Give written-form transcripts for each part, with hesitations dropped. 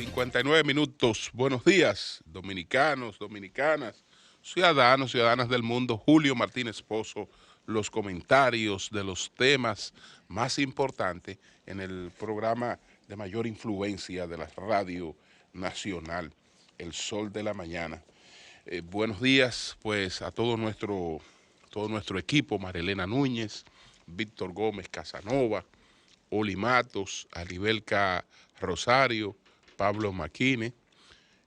59 minutos. Buenos días, dominicanos, dominicanas, ciudadanos, ciudadanas del mundo. Julio Martínez Pozo, los comentarios de los temas más importantes en el programa de mayor influencia de la radio nacional, El Sol de la Mañana. Buenos días, pues, a todo nuestro equipo, Marilena Núñez, Víctor Gómez Casanova, Oli Matos, Alibelca Rosario, Pablo Maquine,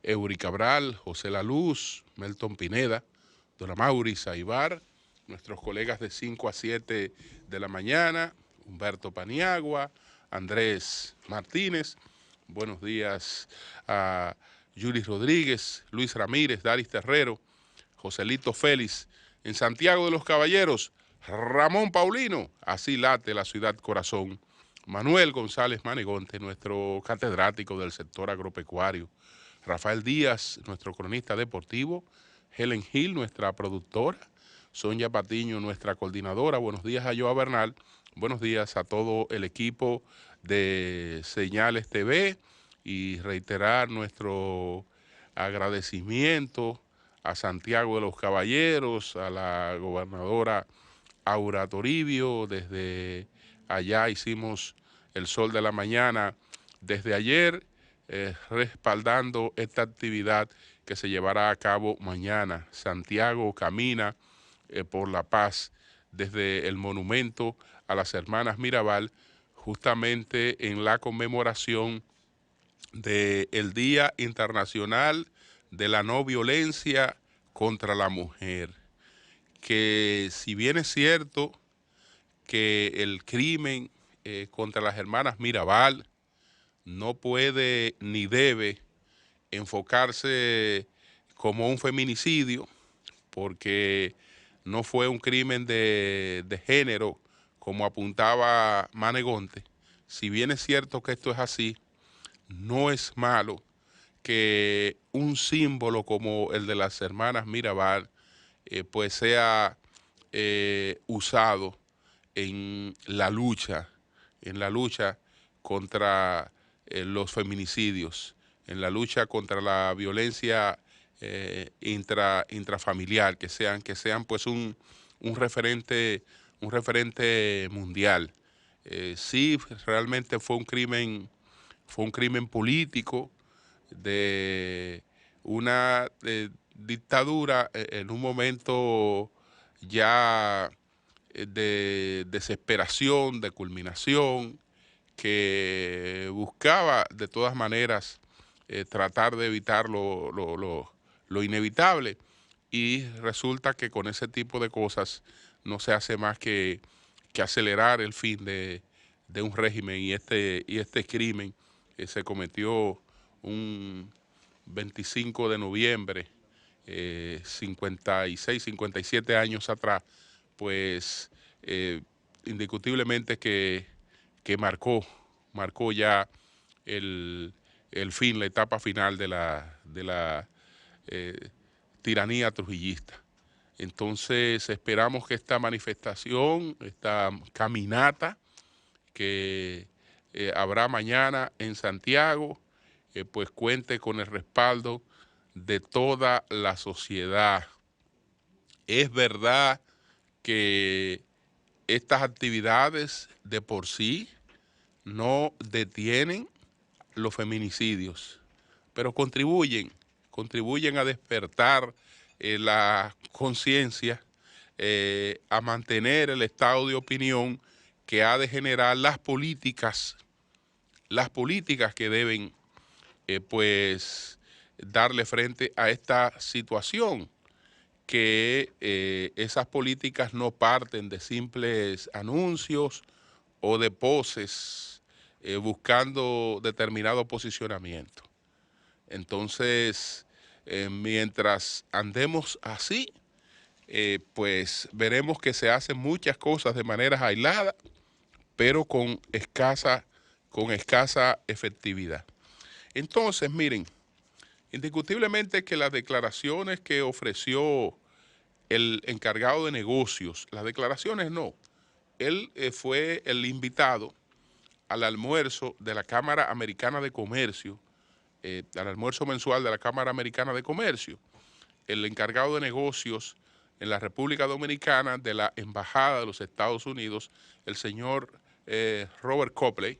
Eury Cabral, José La Luz, Melton Pineda, Dona Mauri Saibar, nuestros colegas de 5 a 7 de la mañana, Humberto Paniagua, Andrés Martínez, buenos días a Yuri Rodríguez, Luis Ramírez, Daris Terrero, Joselito Félix, en Santiago de los Caballeros, Ramón Paulino, así late la ciudad corazón, Manuel González Manegonte, nuestro catedrático del sector agropecuario, Rafael Díaz, nuestro cronista deportivo, Helen Hill, nuestra productora, Sonia Patiño, nuestra coordinadora, buenos días a Joa Bernal, buenos días a todo el equipo de Señales TV y reiterar nuestro agradecimiento a Santiago de los Caballeros, a la gobernadora Aura Toribio, desde allá hicimos el Sol de la Mañana desde ayer, respaldando esta actividad que se llevará a cabo mañana. Santiago camina por la paz desde el monumento a las hermanas Mirabal, justamente en la conmemoración del Día Internacional de la No Violencia contra la Mujer, que si bien es cierto que el crimen contra las hermanas Mirabal no puede ni debe enfocarse como un feminicidio, porque no fue un crimen de género como apuntaba Manegonte. Si bien es cierto que esto es así, no es malo que un símbolo como el de las hermanas Mirabal pues sea usado en la lucha contra los feminicidios, en la lucha contra la violencia intrafamiliar, que sean pues un referente mundial. Sí, realmente fue un crimen político de una dictadura en un momento ya de desesperación, de culminación, que buscaba de todas maneras tratar de evitar lo inevitable, y resulta que con ese tipo de cosas no se hace más que acelerar el fin de un régimen, y este crimen se cometió un 25 de noviembre, 56, 57 años atrás, pues indiscutiblemente que marcó ya el fin, la etapa final de la tiranía trujillista. Entonces esperamos que esta manifestación, esta caminata que habrá mañana en Santiago, pues cuente con el respaldo de toda la sociedad. Es verdad que estas actividades de por sí no detienen los feminicidios, pero contribuyen a despertar la conciencia, a mantener el estado de opinión que ha de generar las políticas que deben pues darle frente a esta situación, que esas políticas no parten de simples anuncios o de poses buscando determinado posicionamiento. Entonces, mientras andemos así, pues veremos que se hacen muchas cosas de manera aislada, pero con escasa efectividad. Entonces, miren, indiscutiblemente que las declaraciones que ofreció el encargado de negocios, las declaraciones no, él fue el invitado al almuerzo de la Cámara Americana de Comercio al almuerzo mensual de la Cámara Americana de Comercio, el encargado de negocios en la República Dominicana de la Embajada de los Estados Unidos, el señor Robert Copley,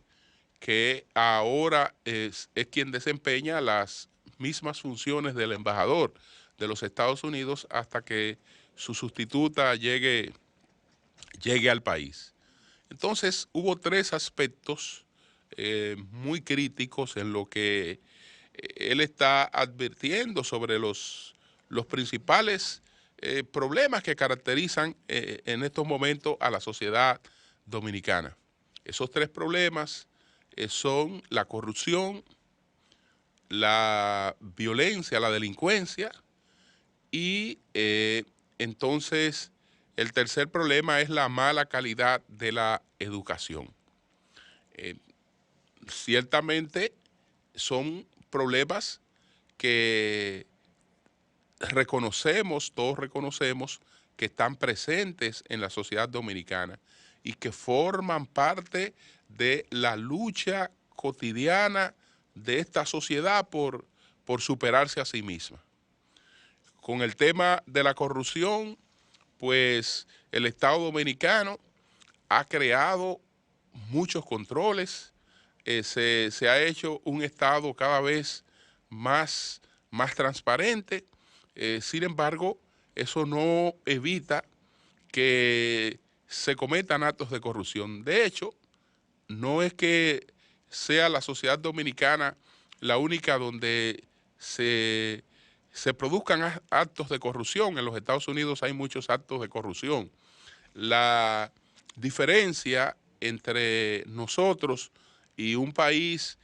que ahora es quien desempeña las mismas funciones del embajador de los Estados Unidos hasta que su sustituta llegue al país. Entonces, hubo tres aspectos muy críticos en lo que él está advirtiendo sobre los principales problemas que caracterizan en estos momentos a la sociedad dominicana. Esos tres problemas son la corrupción, la violencia, la delincuencia y entonces el tercer problema es la mala calidad de la educación. Ciertamente son problemas que todos reconocemos que están presentes en la sociedad dominicana y que forman parte de la lucha cotidiana de esta sociedad por superarse a sí misma. Con el tema de la corrupción, pues el Estado dominicano ha creado muchos controles, se ha hecho un Estado cada vez más transparente. Sin embargo, eso no evita que se cometan actos de corrupción. De hecho, no es que sea la sociedad dominicana la única donde se produzcan actos de corrupción. En los Estados Unidos hay muchos actos de corrupción. La diferencia entre nosotros y un país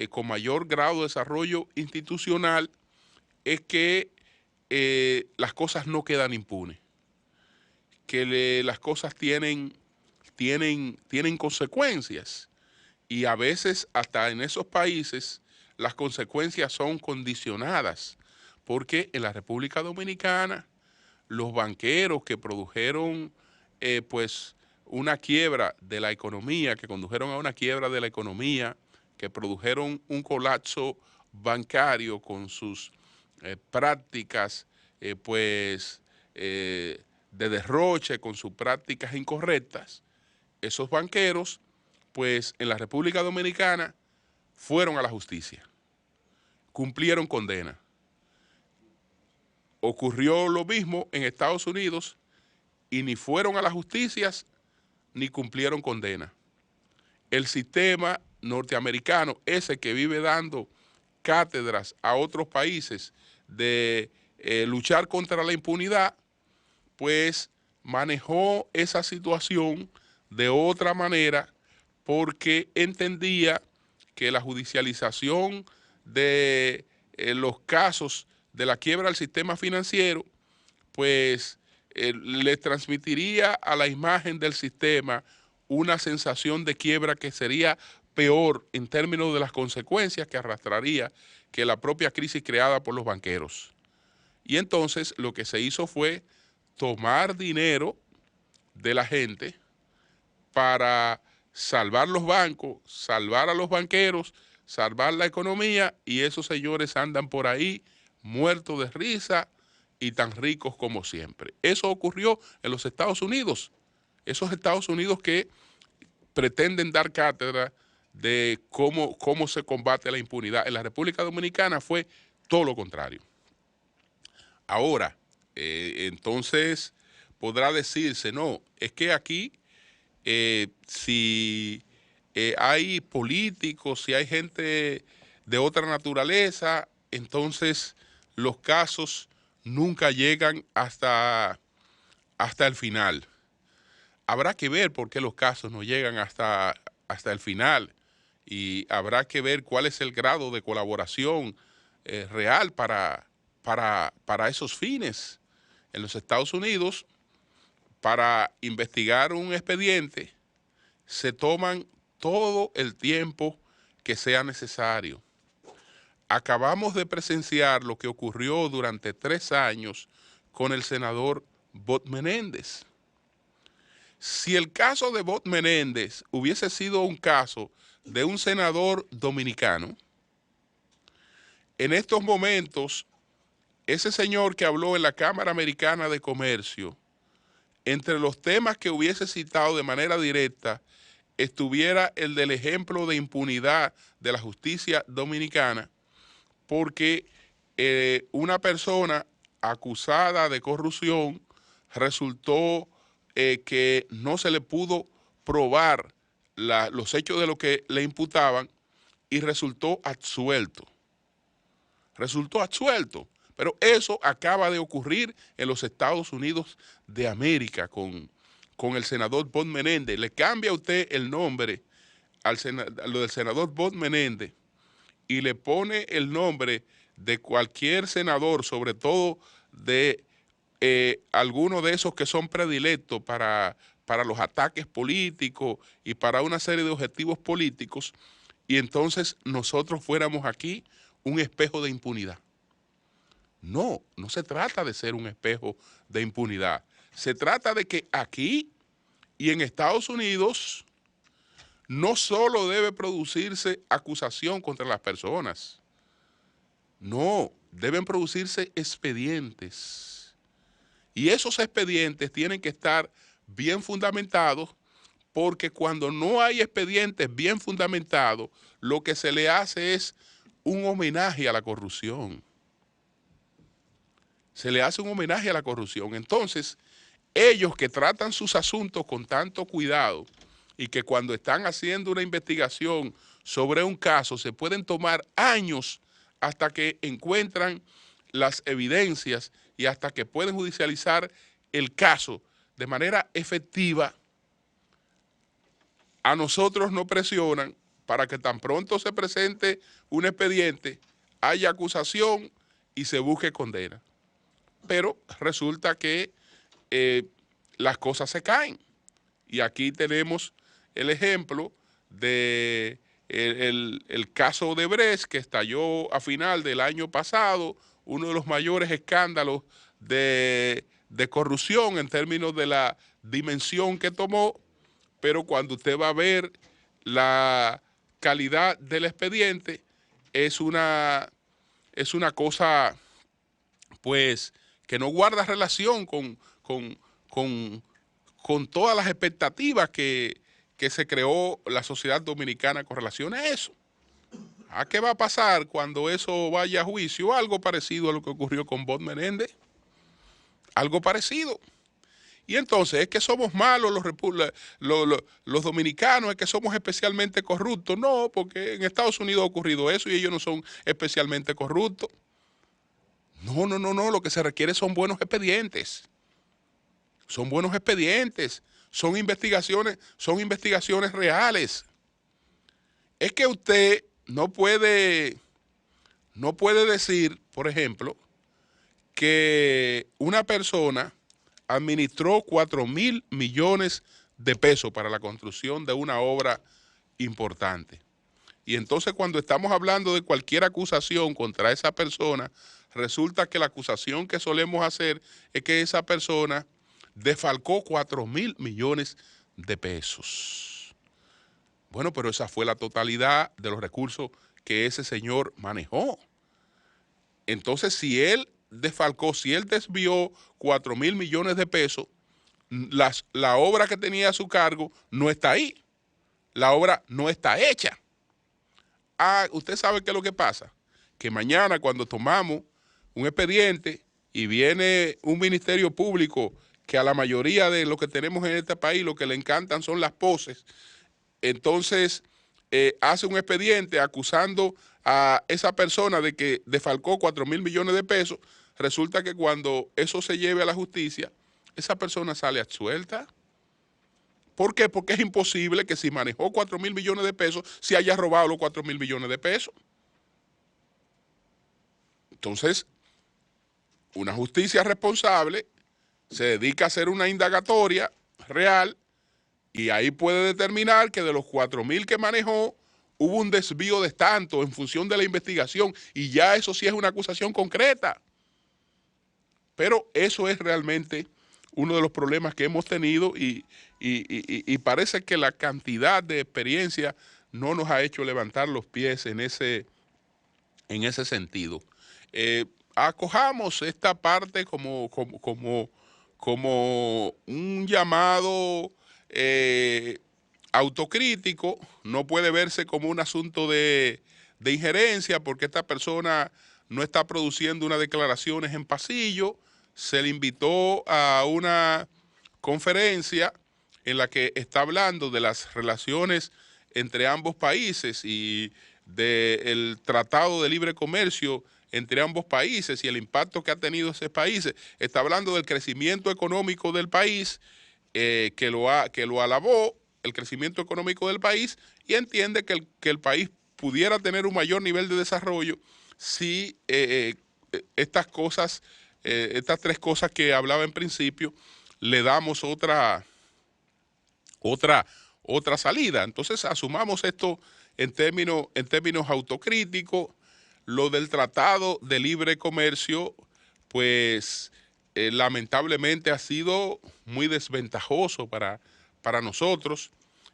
con mayor grado de desarrollo institucional es que las cosas no quedan impunes, que las cosas tienen consecuencias y a veces hasta en esos países las consecuencias son condicionadas, porque en la República Dominicana los banqueros que produjeron pues una quiebra de la economía, que condujeron a una quiebra de la economía, que produjeron un colapso bancario con sus prácticas de derroche, con sus prácticas incorrectas, esos banqueros pues en la República Dominicana fueron a la justicia, cumplieron condena. Ocurrió lo mismo en Estados Unidos y ni fueron a las justicias ni cumplieron condena. El sistema norteamericano, ese que vive dando cátedras a otros países de luchar contra la impunidad, pues manejó esa situación de otra manera porque entendía que la judicialización de los casos de la quiebra del sistema financiero, pues le transmitiría a la imagen del sistema una sensación de quiebra que sería peor en términos de las consecuencias que arrastraría que la propia crisis creada por los banqueros. Y entonces lo que se hizo fue tomar dinero de la gente para salvar los bancos, salvar a los banqueros, salvar la economía, y esos señores andan por ahí muertos de risa y tan ricos como siempre. Eso ocurrió en los Estados Unidos. Esos Estados Unidos que pretenden dar cátedra de cómo se combate la impunidad. En la República Dominicana fue todo lo contrario. Ahora, entonces podrá decirse, no, es que aquí si hay políticos, si hay gente de otra naturaleza, entonces los casos nunca llegan hasta el final. Habrá que ver por qué los casos no llegan hasta el final y habrá que ver cuál es el grado de colaboración real para esos fines. En los Estados Unidos, para investigar un expediente, se toman todo el tiempo que sea necesario. Acabamos de presenciar lo que ocurrió durante 3 años con el senador Bob Menéndez. Si el caso de Bob Menéndez hubiese sido un caso de un senador dominicano, En estos momentos, ese señor que habló en la Cámara Americana de Comercio, entre los temas que hubiese citado de manera directa, estuviera el del ejemplo de impunidad de la justicia dominicana, porque una persona acusada de corrupción resultó que no se le pudo probar los hechos de lo que le imputaban y resultó absuelto. Resultó absuelto. Pero eso acaba de ocurrir en los Estados Unidos de América con el senador Bob Menéndez. Le cambia a usted el nombre a lo del senador Bob Menéndez y le pone el nombre de cualquier senador, sobre todo de algunos de esos que son predilectos para los ataques políticos y para una serie de objetivos políticos, y entonces nosotros fuéramos aquí un espejo de impunidad. No, no se trata de ser un espejo de impunidad. Se trata de que aquí y en Estados Unidos no solo debe producirse acusación contra las personas, no, deben producirse expedientes. Y esos expedientes tienen que estar bien fundamentados, porque cuando no hay expedientes bien fundamentados, lo que se le hace es un homenaje a la corrupción. Se le hace un homenaje a la corrupción. Entonces, ellos que tratan sus asuntos con tanto cuidado y que cuando están haciendo una investigación sobre un caso se pueden tomar años hasta que encuentran las evidencias y hasta que pueden judicializar el caso de manera efectiva, a nosotros nos presionan para que tan pronto se presente un expediente, haya acusación y se busque condena. Pero resulta que las cosas se caen. Y aquí tenemos el ejemplo de el caso de Brecht, que estalló a final del año pasado, uno de los mayores escándalos de corrupción en términos de la dimensión que tomó, pero cuando usted va a ver la calidad del expediente, es una cosa, pues, que no guarda relación con todas las expectativas que se creó la sociedad dominicana con relación a eso. ¿A qué va a pasar cuando eso vaya a juicio? Algo parecido a lo que ocurrió con Bob Menéndez. Algo parecido. Y entonces, ¿es que somos malos los dominicanos? ¿Es que somos especialmente corruptos? No, porque en Estados Unidos ha ocurrido eso y ellos no son especialmente corruptos. No, no, no, no. Lo que se requiere son buenos expedientes. Son buenos expedientes. Son investigaciones reales. Es que usted no puede decir, por ejemplo, que una persona administró 4.000 millones de pesos para la construcción de una obra importante. Y entonces cuando estamos hablando de cualquier acusación contra esa persona, resulta que la acusación que solemos hacer es que esa persona defalcó 4.000 millones de pesos. Bueno, pero esa fue la totalidad de los recursos que ese señor manejó. Entonces, si él defalcó, si él desvió 4.000 millones de pesos, la obra que tenía a su cargo no está ahí. La obra no está hecha. Ah, usted sabe qué es lo que pasa. Que mañana cuando tomamos un expediente y viene un ministerio público que a la mayoría de lo que tenemos en este país lo que le encantan son las poses, entonces hace un expediente acusando a esa persona de que defalcó 4.000 millones de pesos, resulta que cuando eso se lleve a la justicia, esa persona sale absuelta. ¿Por qué? Porque es imposible que si manejó 4.000 millones de pesos, se haya robado los 4.000 millones de pesos. Entonces, una justicia responsable se dedica a hacer una indagatoria real y ahí puede determinar que de los 4.000 que manejó, hubo un desvío de tanto en función de la investigación y ya eso sí es una acusación concreta. Pero eso es realmente uno de los problemas que hemos tenido y parece que la cantidad de experiencia no nos ha hecho levantar los pies en ese en ese sentido. Acojamos esta parte como un llamado autocrítico, no puede verse como un asunto de injerencia, porque esta persona no está produciendo unas declaraciones en pasillo, se le invitó a una conferencia en la que está hablando de las relaciones entre ambos países y del Tratado de Libre Comercio entre ambos países y el impacto que ha tenido esos países. Está hablando del crecimiento económico del país, que lo alabó, el crecimiento económico del país, y entiende que el país pudiera tener un mayor nivel de desarrollo si estas cosas, estas tres cosas que hablaba en principio, le damos otra salida. Entonces asumamos esto en términos autocríticos. Lo del Tratado de Libre Comercio, pues lamentablemente ha sido muy desventajoso para nosotros,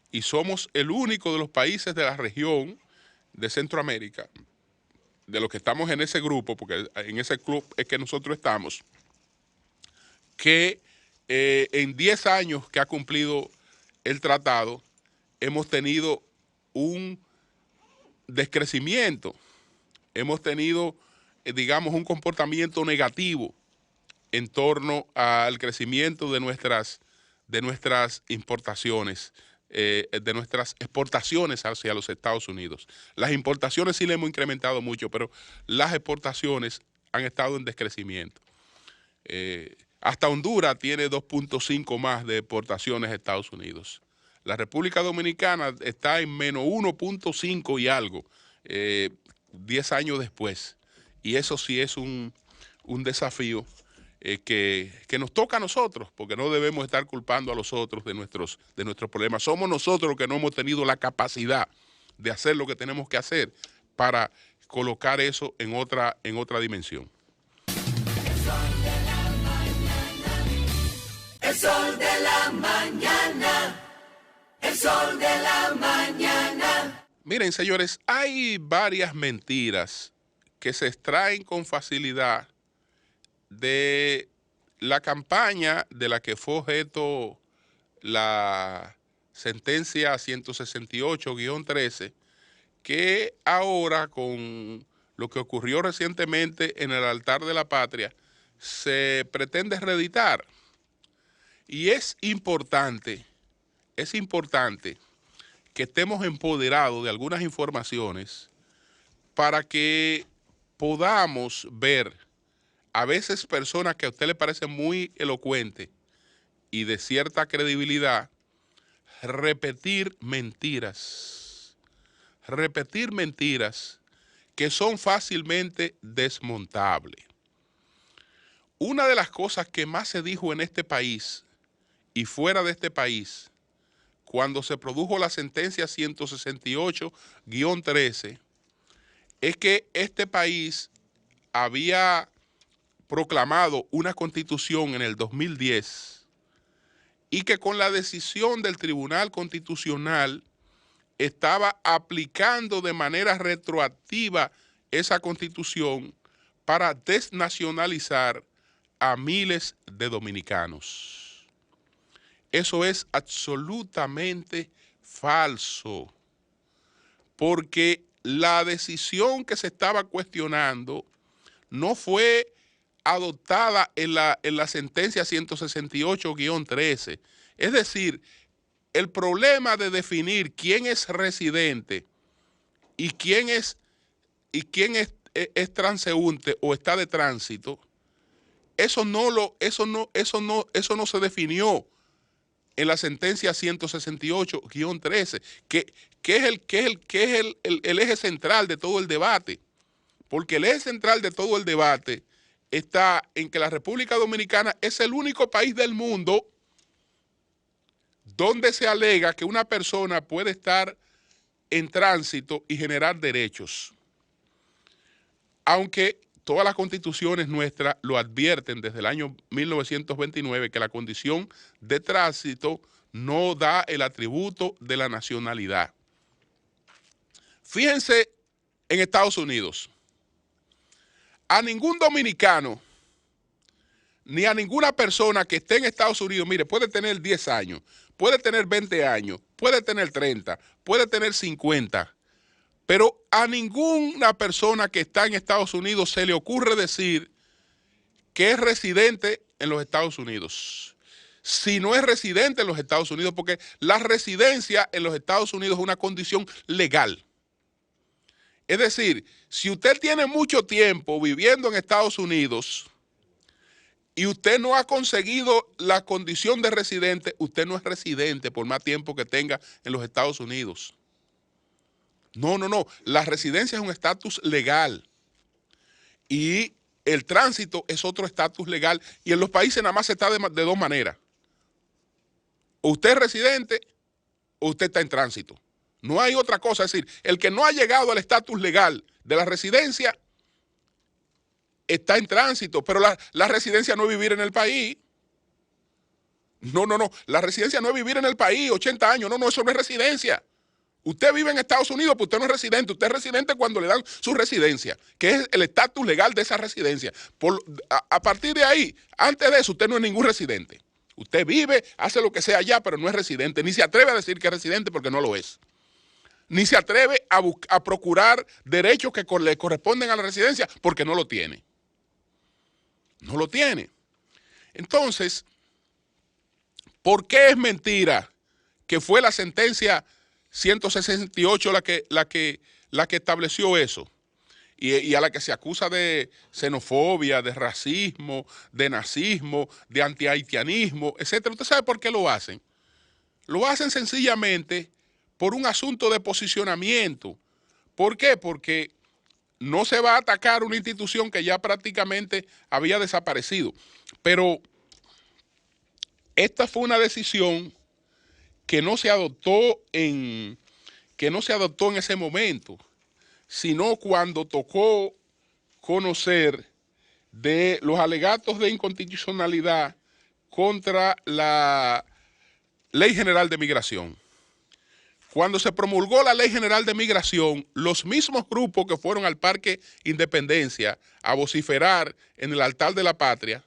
y somos el único de los países de la región de Centroamérica, de los que estamos en ese grupo, porque en ese club es que nosotros estamos, que en 10 años que ha cumplido el tratado, hemos tenido un descrecimiento, hemos tenido, digamos, un comportamiento negativo en torno al crecimiento de nuestras importaciones, de nuestras exportaciones hacia los Estados Unidos. Las importaciones sí le hemos incrementado mucho, pero las exportaciones han estado en descrecimiento. Hasta Honduras tiene 2.5 más de exportaciones a Estados Unidos. La República Dominicana está en menos 1.5 y algo, 10 años después. Y eso sí es un desafío que nos toca a nosotros, porque no debemos estar culpando a los otros de nuestros problemas. Somos nosotros los que no hemos tenido la capacidad de hacer lo que tenemos que hacer para colocar eso en otra dimensión. El sol de la mañana, el sol de la mañana. Miren, señores, hay varias mentiras que se extraen con facilidad de la campaña de la que fue objeto la sentencia 168-13, que ahora, con lo que ocurrió recientemente en el altar de la patria, se pretende reeditar. Y es importante que estemos empoderados de algunas informaciones para que podamos ver a veces personas que a usted le parecen muy elocuentes y de cierta credibilidad, repetir mentiras que son fácilmente desmontables. Una de las cosas que más se dijo en este país y fuera de este país, cuando se produjo la sentencia 168-13, es que este país había proclamado una constitución en el 2010 y que con la decisión del Tribunal Constitucional estaba aplicando de manera retroactiva esa constitución para desnacionalizar a miles de dominicanos. Eso es absolutamente falso, porque la decisión que se estaba cuestionando no fue adoptada en la sentencia 168-13. Es decir, el problema de definir quién es residente y quién es transeúnte o está de tránsito, eso no se definió en la sentencia 168-13, que es el eje central de todo el debate. Porque el eje central de todo el debate está en que la República Dominicana es el único país del mundo donde se alega que una persona puede estar en tránsito y generar derechos. Aunque todas las constituciones nuestras lo advierten desde el año 1929, que la condición de tránsito no da el atributo de la nacionalidad. Fíjense en Estados Unidos. a ningún dominicano ni a ninguna persona que esté en Estados Unidos, mire, puede tener 10 años, puede tener 20 años, puede tener 30, puede tener 50, pero a ninguna persona que está en Estados Unidos se le ocurre decir que es residente en los Estados Unidos. Si no es residente en los Estados Unidos, porque la residencia en los Estados Unidos es una condición legal. Es decir, si usted tiene mucho tiempo viviendo en Estados Unidos y usted no ha conseguido la condición de residente, usted no es residente por más tiempo que tenga en los Estados Unidos. No. La residencia es un estatus legal y el tránsito es otro estatus legal, y en los países nada más se está de dos maneras. O usted es residente o usted está en tránsito. No hay otra cosa. Es decir, el que no ha llegado al estatus legal de la residencia está en tránsito, pero la residencia no es vivir en el país. No. La residencia no es vivir en el país, 80 años. No, eso no es residencia. Usted vive en Estados Unidos, pero usted no es residente. Usted es residente cuando le dan su residencia, que es el estatus legal de esa residencia. A partir de ahí, antes de eso, usted no es ningún residente. Usted vive, hace lo que sea allá, pero no es residente. Ni se atreve a decir que es residente porque no lo es. Ni se atreve a procurar derechos que le corresponden a la residencia porque no lo tiene. No lo tiene. Entonces, ¿por qué es mentira que fue la sentencia 168 la que estableció eso? Y a la que se acusa de xenofobia, de racismo, de nazismo, de antihaitianismo, etcétera. ¿Usted sabe por qué lo hacen? Lo hacen sencillamente por un asunto de posicionamiento. ¿Por qué? Porque no se va a atacar una institución que ya prácticamente había desaparecido. Pero esta fue una decisión que no se adoptó en ese momento, sino cuando tocó conocer de los alegatos de inconstitucionalidad contra la Ley General de Migración. Cuando se promulgó la Ley General de Migración, los mismos grupos que fueron al Parque Independencia a vociferar en el altar de la patria,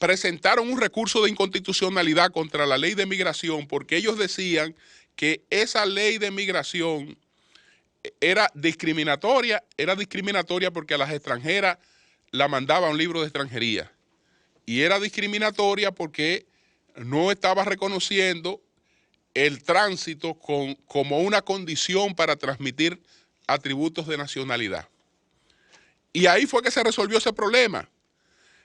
presentaron un recurso de inconstitucionalidad contra la Ley de Migración porque ellos decían que esa Ley de Migración era discriminatoria porque a las extranjeras la mandaba un libro de extranjería, y era discriminatoria porque no estaba reconociendo el tránsito como una condición para transmitir atributos de nacionalidad. Y ahí fue que se resolvió ese problema.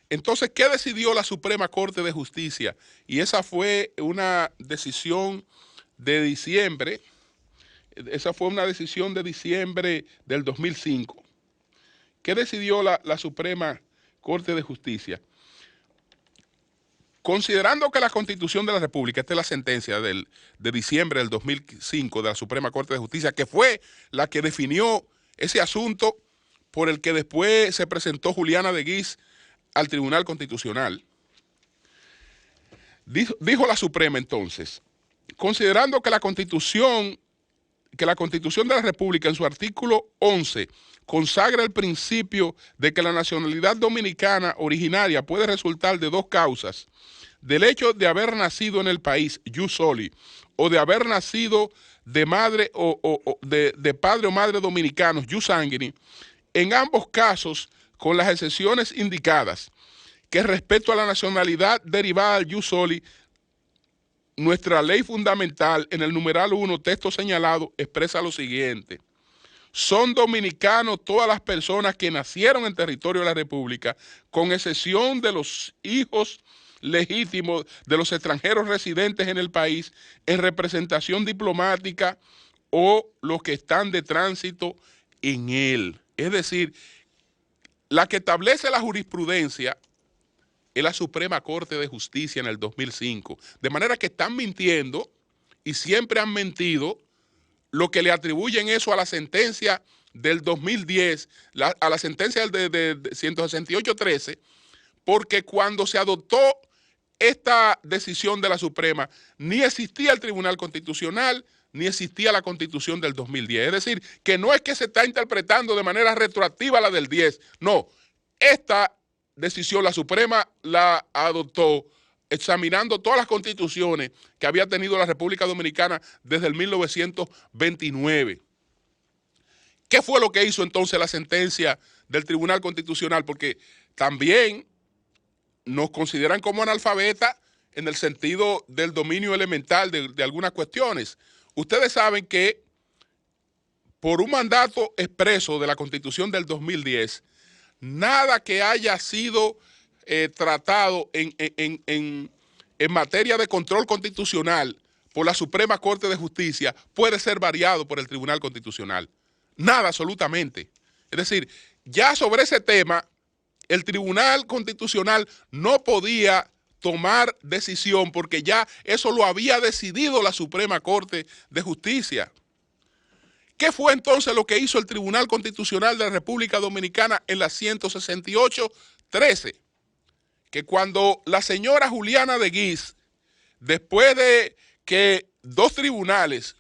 Entonces, ¿qué decidió la Suprema Corte de Justicia? Y esa fue una decisión de diciembre. Esa fue una decisión de diciembre del 2005. ¿Qué decidió la Suprema Corte de Justicia? Considerando que la Constitución de la República, esta es la sentencia de diciembre del 2005 de la Suprema Corte de Justicia, que fue la que definió ese asunto por el que después se presentó Juliana de Guiz al Tribunal Constitucional. Dijo la Suprema entonces, considerando que la Constitución de la República en su artículo 11 consagra el principio de que la nacionalidad dominicana originaria puede resultar de dos causas: del hecho de haber nacido en el país, jus soli, o de haber nacido de madre de padre o madre dominicanos, jus sanguinis. En ambos casos, con las excepciones indicadas, que respecto a la nacionalidad derivada del jus soli, nuestra ley fundamental, en el numeral 1, texto señalado, expresa lo siguiente: son dominicanos todas las personas que nacieron en territorio de la República, con excepción de los hijos legítimos de los extranjeros residentes en el país en representación diplomática o los que están de tránsito en él. Es decir, la que establece la jurisprudencia es la Suprema Corte de Justicia en el 2005. De manera que están mintiendo y siempre han mentido, lo que le atribuyen eso a la sentencia del 2010, a la sentencia de 168-13, porque cuando se adoptó esta decisión de la Suprema, ni existía el Tribunal Constitucional, ni existía la Constitución del 2010. Es decir, que no es que se está interpretando de manera retroactiva la del 10, no, esta decisión la Suprema la adoptó examinando todas las constituciones que había tenido la República Dominicana desde el 1929. ¿Qué fue lo que hizo entonces la sentencia del Tribunal Constitucional? Porque también nos consideran como analfabetas en el sentido del dominio elemental de algunas cuestiones. Ustedes saben que por un mandato expreso de la Constitución del 2010, nada que haya sido tratado en materia de control constitucional por la Suprema Corte de Justicia puede ser variado por el Tribunal Constitucional. Nada, absolutamente. Es decir, ya sobre ese tema, el Tribunal Constitucional no podía tomar decisión porque ya eso lo había decidido la Suprema Corte de Justicia. ¿Qué fue entonces lo que hizo el Tribunal Constitucional de la República Dominicana en la 168-13? Que cuando la señora Juliana de Guiz, después de que dos tribunales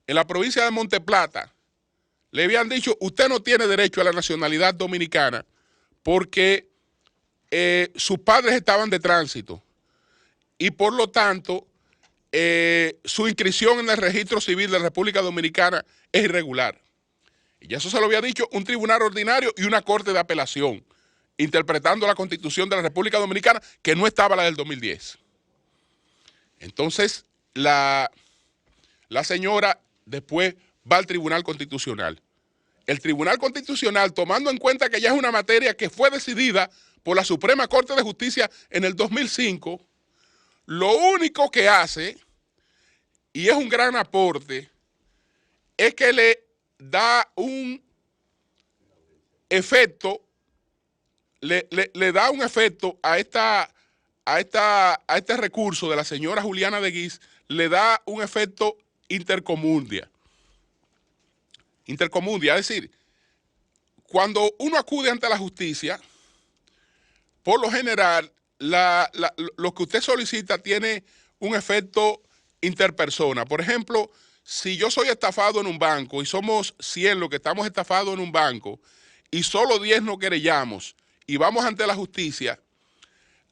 en la provincia de Monteplata le habían dicho, usted no tiene derecho a la nacionalidad dominicana porque sus padres estaban de tránsito y por lo tanto su inscripción en el registro civil de la República Dominicana es irregular. Y eso se lo había dicho un tribunal ordinario y una corte de apelación, interpretando la Constitución de la República Dominicana, que no estaba la del 2010. Entonces, la señora después va al Tribunal Constitucional. El Tribunal Constitucional, tomando en cuenta que ya es una materia que fue decidida por la Suprema Corte de Justicia en el 2005, lo único que hace, y es un gran aporte, es que le da un efecto, le da un efecto a este recurso de la señora Juliana de Guiz, le da un efecto intercomundia. Intercomundia, es decir, cuando uno acude ante la justicia, por lo general, lo que usted solicita tiene un efecto interpersona. Por ejemplo, si yo soy estafado en un banco y somos 100 los que estamos estafados en un banco y solo 10 nos querellamos y vamos ante la justicia,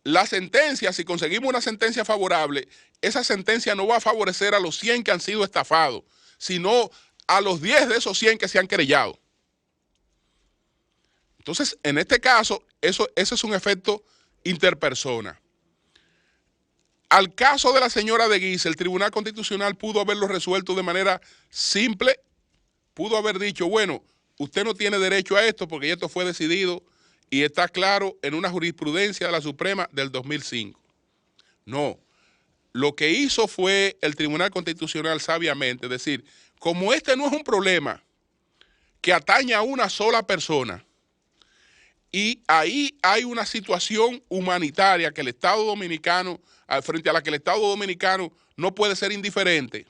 la sentencia, si conseguimos una sentencia favorable, esa sentencia no va a favorecer a los 100 que han sido estafados, sino a los 10 de esos 100 que se han querellado. Entonces, en este caso, ese es un efecto interpersona. Al caso de la señora de Guiz, el Tribunal Constitucional pudo haberlo resuelto de manera simple, pudo haber dicho, bueno, usted no tiene derecho a esto porque esto fue decidido y está claro en una jurisprudencia de la Suprema del 2005. No, lo que hizo fue el Tribunal Constitucional sabiamente decir, como este no es un problema que atañe a una sola persona, y ahí hay una situación humanitaria que el Estado Dominicano, frente a la que el Estado Dominicano no puede ser indiferente.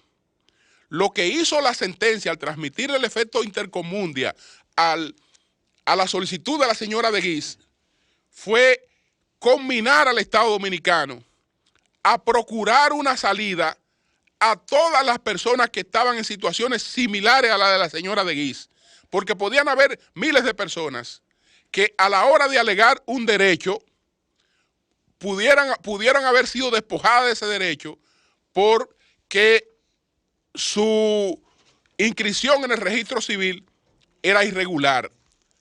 Lo que hizo la sentencia al transmitir el efecto intercomundia a la solicitud de la señora de Guiz fue combinar al Estado Dominicano a procurar una salida a todas las personas que estaban en situaciones similares a la de la señora de Guiz, porque podían haber miles de personas que a la hora de alegar un derecho pudieran haber sido despojadas de ese derecho porque su inscripción en el registro civil era irregular.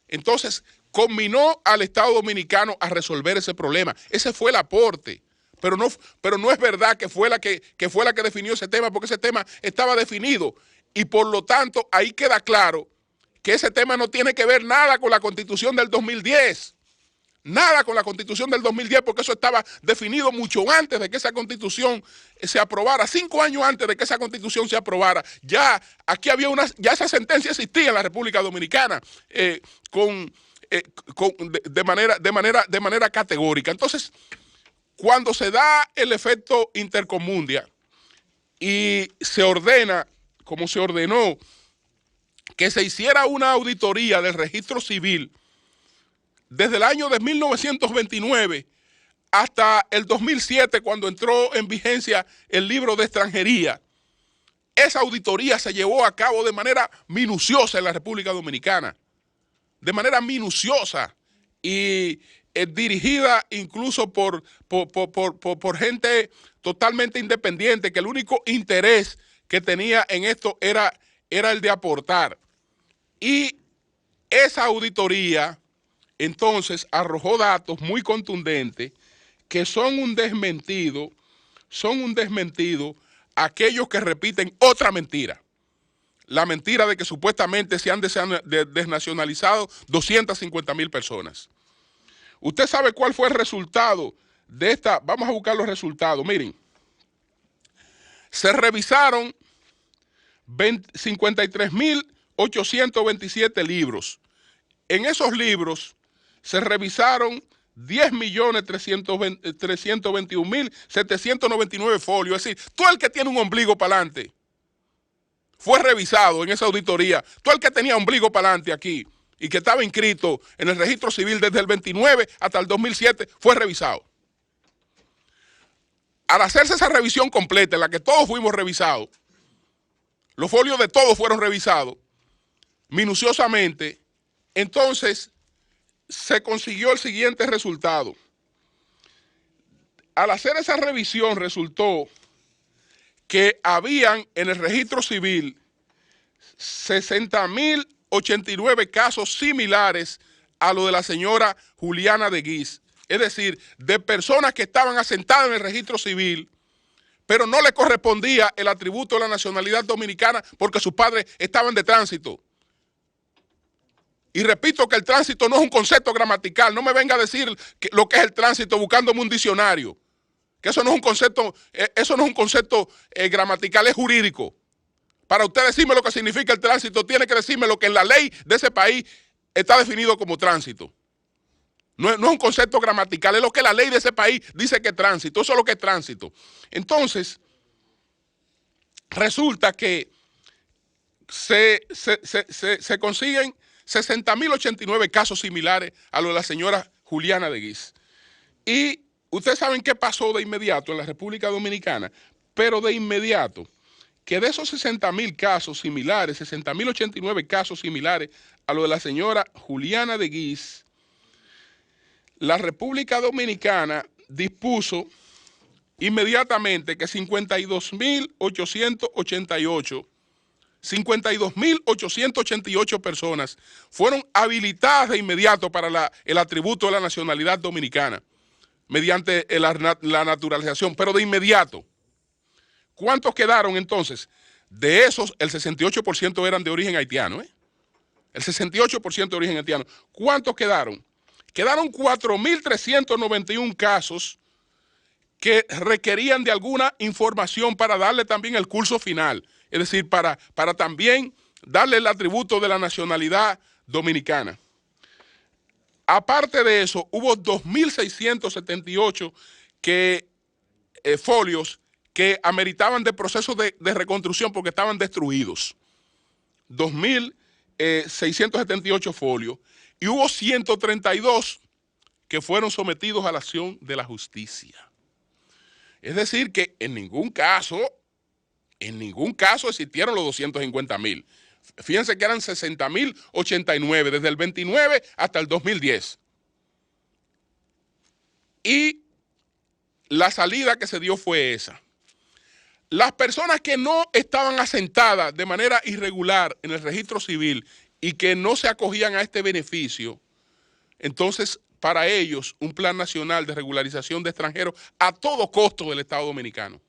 Entonces, combinó al Estado Dominicano a resolver ese problema. Ese fue el aporte. Pero no es verdad que fue la que definió ese tema, porque ese tema estaba definido. Y por lo tanto, ahí queda claro que ese tema no tiene que ver nada con la Constitución del 2010. Nada con la Constitución del 2010, porque eso estaba definido mucho antes de que esa Constitución se aprobara, 5 años antes de que esa Constitución se aprobara. Ya aquí había ya esa sentencia existía en la República Dominicana de manera categórica. Entonces, cuando se da el efecto intercomundia y se ordena, como se ordenó, que se hiciera una auditoría del registro civil desde el año de 1929 hasta el 2007, cuando entró en vigencia el libro de extranjería. Esa auditoría se llevó a cabo de manera minuciosa en la República Dominicana, de manera minuciosa, y dirigida incluso por gente totalmente independiente, que el único interés que tenía en esto era el de aportar. Y esa auditoría entonces arrojó datos muy contundentes que son un desmentido a aquellos que repiten otra mentira. La mentira de que supuestamente se han desnacionalizado 250,000 personas. ¿Usted sabe cuál fue el resultado de esta? Vamos a buscar los resultados. Miren, se revisaron 53,827 libros. En esos libros se revisaron 10,321,799 folios. Es decir, todo el que tiene un ombligo para adelante fue revisado en esa auditoría. Todo el que tenía ombligo para adelante aquí y que estaba inscrito en el registro civil desde el 29 hasta el 2007 fue revisado. Al hacerse esa revisión completa en la que todos fuimos revisados, los folios de todos fueron revisados minuciosamente, entonces se consiguió el siguiente resultado. Al hacer esa revisión resultó que habían en el registro civil 60,089 casos similares a lo de la señora Juliana de Guiz. Es decir, de personas que estaban asentadas en el registro civil, pero no le correspondía el atributo de la nacionalidad dominicana porque sus padres estaban de tránsito. Y repito que el tránsito no es un concepto gramatical. No me venga a decir lo que es el tránsito buscándome un diccionario. Que eso no es un concepto, gramatical, es jurídico. Para usted decirme lo que significa el tránsito, tiene que decirme lo que en la ley de ese país está definido como tránsito. No es un concepto gramatical, es lo que la ley de ese país dice que es tránsito. Eso es lo que es tránsito. Entonces, resulta que se consiguen 60,089 casos similares a lo de la señora Juliana de Guiz. Y ustedes saben qué pasó de inmediato en la República Dominicana, pero de inmediato, que de esos 60,000 casos similares, 60,089 casos similares a lo de la señora Juliana de Guiz, la República Dominicana dispuso inmediatamente que 52,888 personas fueron habilitadas de inmediato para el atributo de la nacionalidad dominicana mediante la naturalización, pero de inmediato. ¿Cuántos quedaron entonces? De esos, el 68% eran de origen haitiano, El 68% de origen haitiano. ¿Cuántos quedaron? Quedaron 4,391 casos que requerían de alguna información para darle también el curso final. Es decir, para también darle el atributo de la nacionalidad dominicana. Aparte de eso, hubo 2,678 folios que ameritaban de procesos de reconstrucción porque estaban destruidos. 2,678 folios. Y hubo 132 que fueron sometidos a la acción de la justicia. Es decir, que en ningún caso existieron los 250,000. Fíjense que eran 60,089 desde el 29 hasta el 2010. Y la salida que se dio fue esa. Las personas que no estaban asentadas de manera irregular en el registro civil y que no se acogían a este beneficio, entonces para ellos un plan nacional de regularización de extranjeros a todo costo del Estado Dominicano.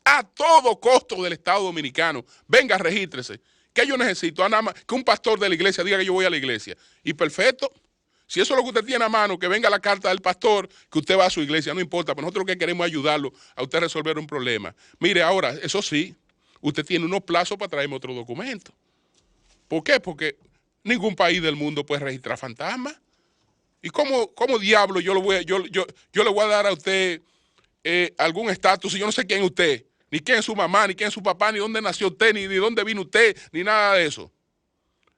A todo costo del Estado Dominicano. Venga, regístrese. ¿Qué yo necesito? Nada más que un pastor de la iglesia diga que yo voy a la iglesia. Y perfecto. Si eso es lo que usted tiene a mano, que venga la carta del pastor, que usted va a su iglesia, no importa, pero nosotros lo que queremos es ayudarlo a usted a resolver un problema. Mire, ahora, eso sí, usted tiene unos plazos para traerme otro documento. ¿Por qué? Porque ningún país del mundo puede registrar fantasmas. ¿Y cómo diablo yo le voy a dar a usted algún estatus si yo no sé quién es usted? Ni quién es su mamá, ni quién es su papá, ni dónde nació usted, ni de dónde vino usted, ni nada de eso.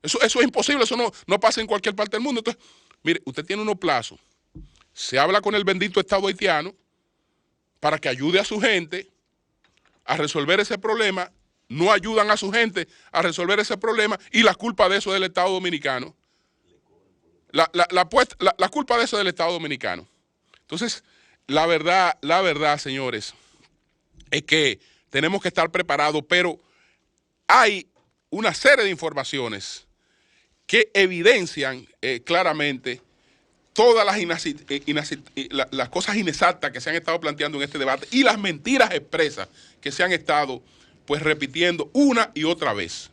Eso es imposible, eso no pasa en cualquier parte del mundo. Entonces, mire, usted tiene unos plazos. Se habla con el bendito Estado haitiano para que ayude a su gente a resolver ese problema. No ayudan a su gente a resolver ese problema y la culpa de eso es del Estado Dominicano. la culpa de eso es del Estado Dominicano. Entonces, la verdad, señores, es que tenemos que estar preparados, pero hay una serie de informaciones que evidencian claramente todas las cosas inexactas que se han estado planteando en este debate y las mentiras expresas que se han estado pues repitiendo una y otra vez.